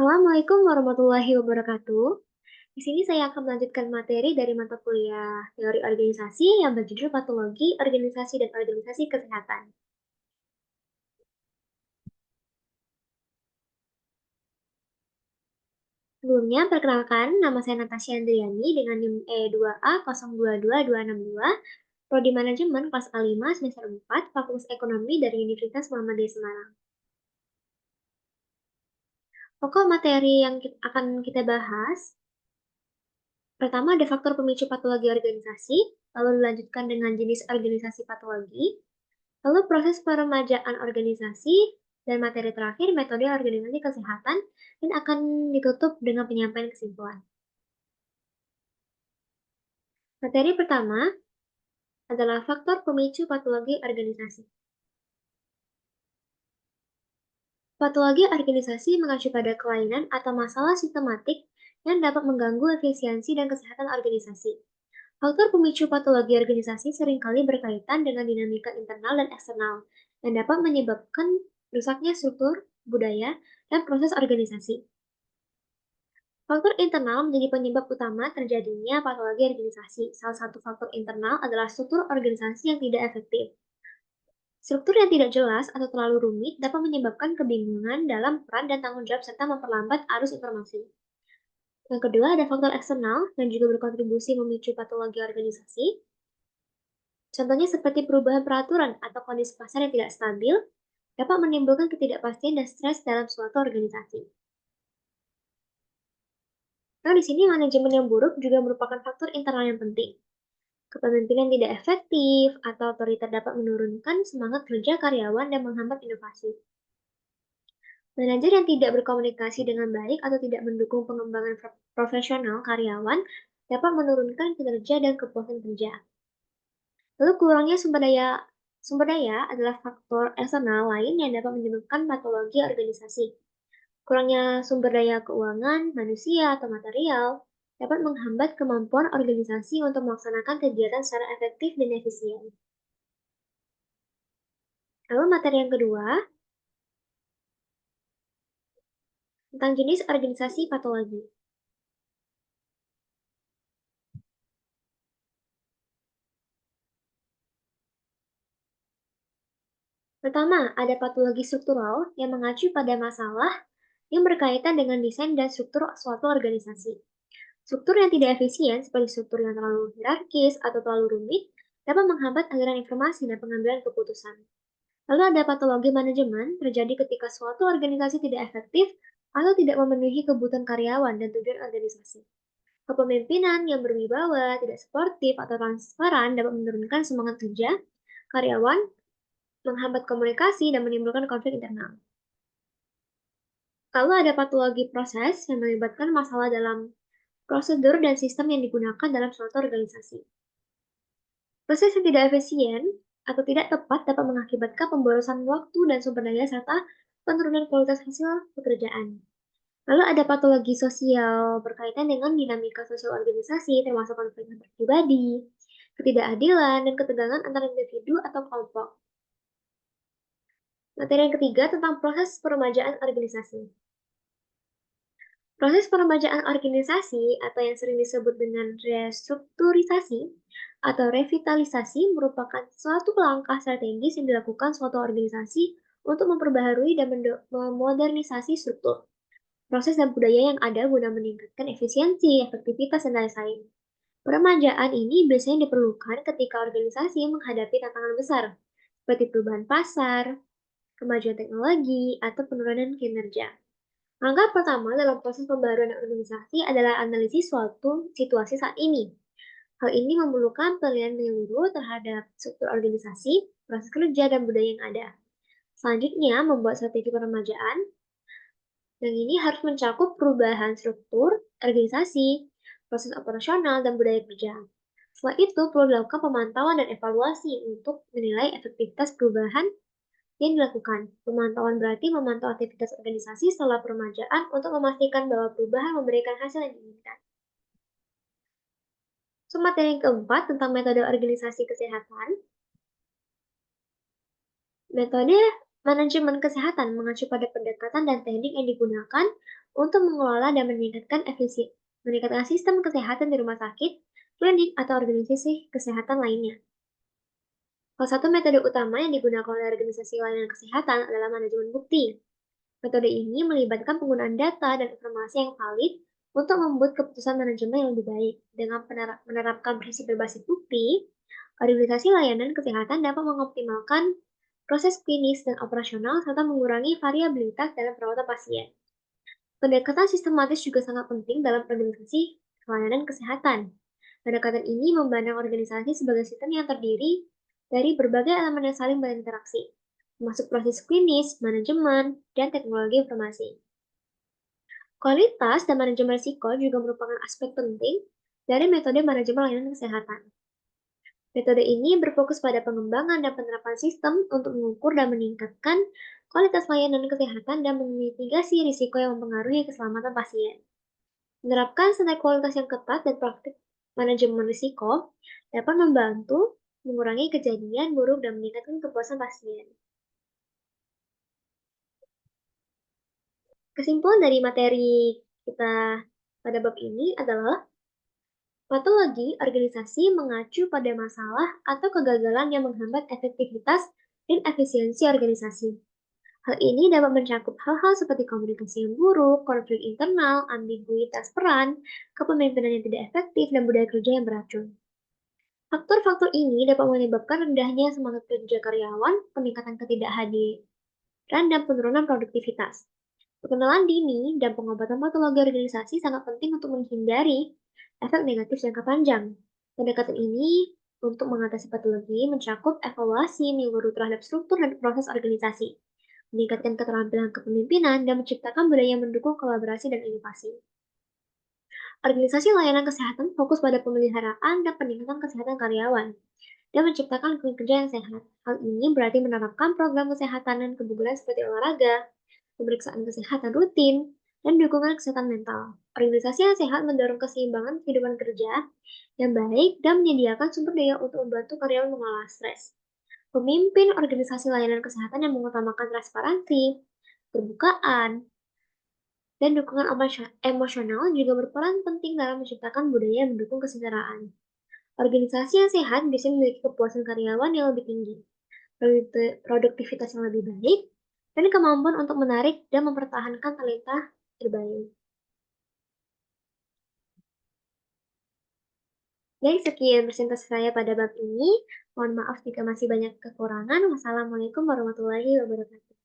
Assalamualaikum warahmatullahi wabarakatuh. Di sini saya akan melanjutkan materi dari mata kuliah Teori Organisasi yang berjudul Patologi Organisasi dan Organisasi Kesehatan. Sebelumnya, perkenalkan, nama saya Natasha Andriani dengan NIM E2A022262, Prodi Manajemen kelas A5 semester 4, Fakultas Ekonomi dari Universitas Muhammadiyah Semarang. Pokok materi yang akan kita bahas, pertama ada faktor pemicu patologi organisasi, lalu dilanjutkan dengan jenis organisasi patologi, lalu proses peremajaan organisasi, dan materi terakhir metode organisasi kesehatan, dan akan ditutup dengan penyampaian kesimpulan. Materi pertama adalah faktor pemicu patologi organisasi. Patologi organisasi mengacu pada kelainan atau masalah sistematik yang dapat mengganggu efisiensi dan kesehatan organisasi. Faktor pemicu patologi organisasi seringkali berkaitan dengan dinamika internal dan eksternal yang dapat menyebabkan rusaknya struktur, budaya, dan proses organisasi. Faktor internal menjadi penyebab utama terjadinya patologi organisasi. Salah satu faktor internal adalah struktur organisasi yang tidak efektif. Struktur yang tidak jelas atau terlalu rumit dapat menyebabkan kebingungan dalam peran dan tanggung jawab serta memperlambat arus informasi. Yang kedua, ada faktor eksternal yang juga berkontribusi memicu patologi organisasi. Contohnya seperti perubahan peraturan atau kondisi pasar yang tidak stabil dapat menimbulkan ketidakpastian dan stres dalam suatu organisasi. Nah, di sini manajemen yang buruk juga merupakan faktor internal yang penting. Kepemimpinan tidak efektif atau otoriter dapat menurunkan semangat kerja karyawan dan menghambat inovasi. Manajer yang tidak berkomunikasi dengan baik atau tidak mendukung pengembangan profesional karyawan dapat menurunkan kinerja dan kepuasan kerja. Lalu kurangnya sumber daya adalah faktor eksternal lain yang dapat menyebabkan patologi organisasi. Kurangnya sumber daya keuangan, manusia, atau material dapat menghambat kemampuan organisasi untuk melaksanakan kegiatan secara efektif dan efisien. Lalu materi yang kedua, tentang jenis organisasi patologi. Pertama, ada patologi struktural yang mengacu pada masalah yang berkaitan dengan desain dan struktur suatu organisasi. Struktur yang tidak efisien, seperti struktur yang terlalu hierarkis atau terlalu rumit, dapat menghambat aliran informasi dan pengambilan keputusan. Lalu ada patologi manajemen, terjadi ketika suatu organisasi tidak efektif atau tidak memenuhi kebutuhan karyawan dan tujuan organisasi. Kepemimpinan yang berwibawa, tidak sportif, atau transparan dapat menurunkan semangat kerja karyawan, menghambat komunikasi, dan menimbulkan konflik internal. Lalu ada patologi proses yang melibatkan masalah dalam prosedur dan sistem yang digunakan dalam suatu organisasi. Proses yang tidak efisien atau tidak tepat dapat mengakibatkan pemborosan waktu dan sumber daya serta penurunan kualitas hasil pekerjaan. Lalu ada patologi sosial berkaitan dengan dinamika sosial organisasi, termasuk konflik antar pribadi, ketidakadilan, dan ketegangan antara individu atau kelompok. Materi yang ketiga tentang proses peremajaan organisasi. Proses peremajaan organisasi atau yang sering disebut dengan restrukturisasi atau revitalisasi merupakan suatu langkah strategis yang dilakukan suatu organisasi untuk memperbaharui dan memodernisasi struktur, proses dan budaya yang ada guna meningkatkan efisiensi, efektivitas, dan lain-lain. Peremajaan ini biasanya diperlukan ketika organisasi menghadapi tantangan besar, seperti perubahan pasar, kemajuan teknologi, atau penurunan kinerja. Langkah pertama dalam proses pembaruan organisasi adalah analisis suatu situasi saat ini. Hal ini memerlukan penilaian menyeluruh terhadap struktur organisasi, proses kerja, dan budaya yang ada. Selanjutnya, membuat strategi peremajaan, yang ini harus mencakup perubahan struktur, organisasi, proses operasional, dan budaya kerja. Setelah itu, perlu dilakukan pemantauan dan evaluasi untuk menilai efektivitas perubahan yang dilakukan. Pemantauan berarti memantau aktivitas organisasi setelah peremajaan untuk memastikan bahwa perubahan memberikan hasil yang diinginkan. So, materi yang keempat tentang metode organisasi kesehatan. Metode Manajemen kesehatan mengacu pada pendekatan dan teknik yang digunakan untuk mengelola dan meningkatkan sistem kesehatan di rumah sakit, klinik, atau organisasi kesehatan lainnya. Salah satu metode utama yang digunakan oleh organisasi layanan kesehatan adalah manajemen bukti. Metode ini melibatkan penggunaan data dan informasi yang valid untuk membuat keputusan manajemen yang lebih baik. Dengan menerapkan prinsip berbasis bukti, organisasi layanan kesehatan dapat mengoptimalkan proses klinis dan operasional serta mengurangi variabilitas dalam perawatan pasien. Pendekatan sistematis juga sangat penting dalam organisasi pelayanan kesehatan. Pendekatan ini memandang organisasi sebagai sistem yang terdiri dari berbagai elemen yang saling berinteraksi, termasuk proses klinis, manajemen, dan teknologi informasi. Kualitas dan manajemen risiko juga merupakan aspek penting dari metode manajemen layanan kesehatan. Metode ini berfokus pada pengembangan dan penerapan sistem untuk mengukur dan meningkatkan kualitas layanan kesehatan dan memitigasi risiko yang mempengaruhi keselamatan pasien. Menerapkan standar kualitas yang ketat dan praktik manajemen risiko dapat membantu mengurangi kejadian buruk dan meningkatkan kepuasan pasien. Kesimpulan dari materi kita pada bab ini adalah patologi organisasi mengacu pada masalah atau kegagalan yang menghambat efektivitas dan efisiensi organisasi. Hal ini dapat mencakup hal-hal seperti komunikasi yang buruk, konflik internal, ambiguitas peran, kepemimpinan yang tidak efektif, dan budaya kerja yang beracun. Faktor-faktor ini dapat menyebabkan rendahnya semangat kerja karyawan, peningkatan ketidakhadiran, dan penurunan produktivitas. Pengenalan dini dan pengobatan patologi organisasi sangat penting untuk menghindari efek negatif jangka panjang. Pendekatan ini untuk mengatasi patologi mencakup evaluasi menyeluruh terhadap struktur dan proses organisasi, meningkatkan keterampilan kepemimpinan, dan menciptakan budaya yang mendukung kolaborasi dan inovasi. Organisasi layanan kesehatan fokus pada pemeliharaan dan peningkatan kesehatan karyawan, dan menciptakan lingkungan kerja yang sehat. Hal ini berarti menerapkan program kesehatan dan kebugaran seperti olahraga, pemeriksaan kesehatan rutin, dan dukungan kesehatan mental. Organisasi yang sehat mendorong keseimbangan kehidupan kerja yang baik dan menyediakan sumber daya untuk membantu karyawan mengolah stres. Pemimpin organisasi layanan kesehatan yang mengutamakan transparansi, terbukaan, dan dukungan emosional juga berperan penting dalam menciptakan budaya yang mendukung kesetaraan. Organisasi yang sehat bisa memiliki kepuasan karyawan yang lebih tinggi, produktivitas yang lebih baik, dan kemampuan untuk menarik dan mempertahankan talenta terbaik. Jadi sekian presentasi saya pada bab ini. Mohon maaf jika masih banyak kekurangan. Wassalamualaikum warahmatullahi wabarakatuh.